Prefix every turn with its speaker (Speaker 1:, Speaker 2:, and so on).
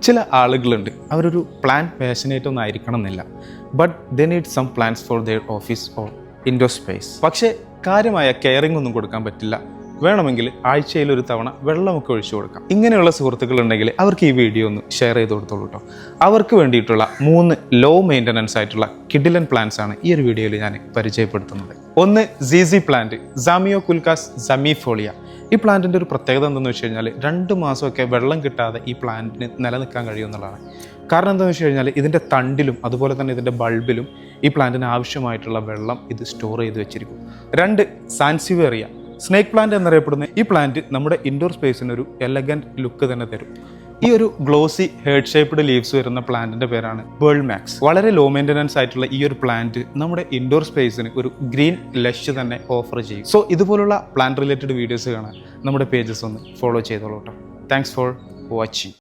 Speaker 1: ചില ആളുകളുണ്ട്, അവരൊരു പ്ലാന്റ് പാഷനേറ്റ് ഒന്നും ആയിരിക്കണം എന്നില്ല, but they need some plans for their office or indoor space. പക്ഷേ കാര്യമായ കെയറിംഗ് ഒന്നും കൊടുക്കാൻ പറ്റില്ല. വേണമെങ്കിൽ ആഴ്ചയിൽ ഒരു തവണ വെള്ളമൊക്കെ ഒഴിച്ചു കൊടുക്കാം. ഇങ്ങനെയുള്ള സുഹൃത്തുക്കളുണ്ടെങ്കിൽ അവർക്ക് ഈ വീഡിയോ ഒന്ന് ഷെയർ ചെയ്ത് കൊടുത്തോളൂ കേട്ടോ. അവർക്ക് വേണ്ടിയിട്ടുള്ള 3 ലോ മെയിൻ്റനൻസ് ആയിട്ടുള്ള കിഡിലൻ പ്ലാന്റ്സ് ആണ് ഈ ഒരു വീഡിയോയിൽ ഞാൻ പരിചയപ്പെടുത്തുന്നത്. ഒന്ന് സീസി പ്ലാന്റ്, സാമിയോകുൽക്കാസ് സമീഫോളിയ. ഈ പ്ലാന്റിൻ്റെ ഒരു പ്രത്യേകത എന്തെന്ന് വെച്ച് കഴിഞ്ഞാൽ 2 മാസമൊക്കെ വെള്ളം കിട്ടാതെ ഈ പ്ലാന്റിന് നിലനിൽക്കാൻ കഴിയുമെന്നുള്ളതാണ്. കാരണം എന്താണെന്ന് വെച്ച് കഴിഞ്ഞാൽ ഇതിൻ്റെ തണ്ടിലും അതുപോലെ തന്നെ ഇതിൻ്റെ ബൾബിലും ഈ പ്ലാന്റിന് ആവശ്യമായിട്ടുള്ള വെള്ളം ഇത് സ്റ്റോർ ചെയ്ത് വെച്ചിരിക്കും. 2 സാൻസിവേറിയ, സ്നേക്ക് പ്ലാന്റ് എന്നറിയപ്പെടുന്ന ഈ പ്ലാന്റ് നമ്മുടെ ഇൻഡോർ സ്പേസിന് ഒരു എലഗൻറ്റ് ലുക്ക് തന്നെ തരും. ഈ ഒരു ഗ്ലോസി ഹേർഡ് ഷേപ്ഡ് ലീവ്സ് വരുന്ന പ്ലാന്റിന്റെ പേരാണ് ബേൾ മാക്സ്. വളരെ ലോ മെയിൻ്റനൻസ് ആയിട്ടുള്ള ഈ ഒരു പ്ലാന്റ് നമ്മുടെ ഇൻഡോർ സ്പേസിന് ഒരു ഗ്രീൻ ലഷ് തന്നെ ഓഫർ ചെയ്യും. സോ ഇതുപോലുള്ള പ്ലാന്റ് റിലേറ്റഡ് വീഡിയോസ് കാണാൻ നമ്മുടെ പേജസ് ഒന്ന് ഫോളോ ചെയ്തോളൂ കേട്ടോ. Thanks for watching.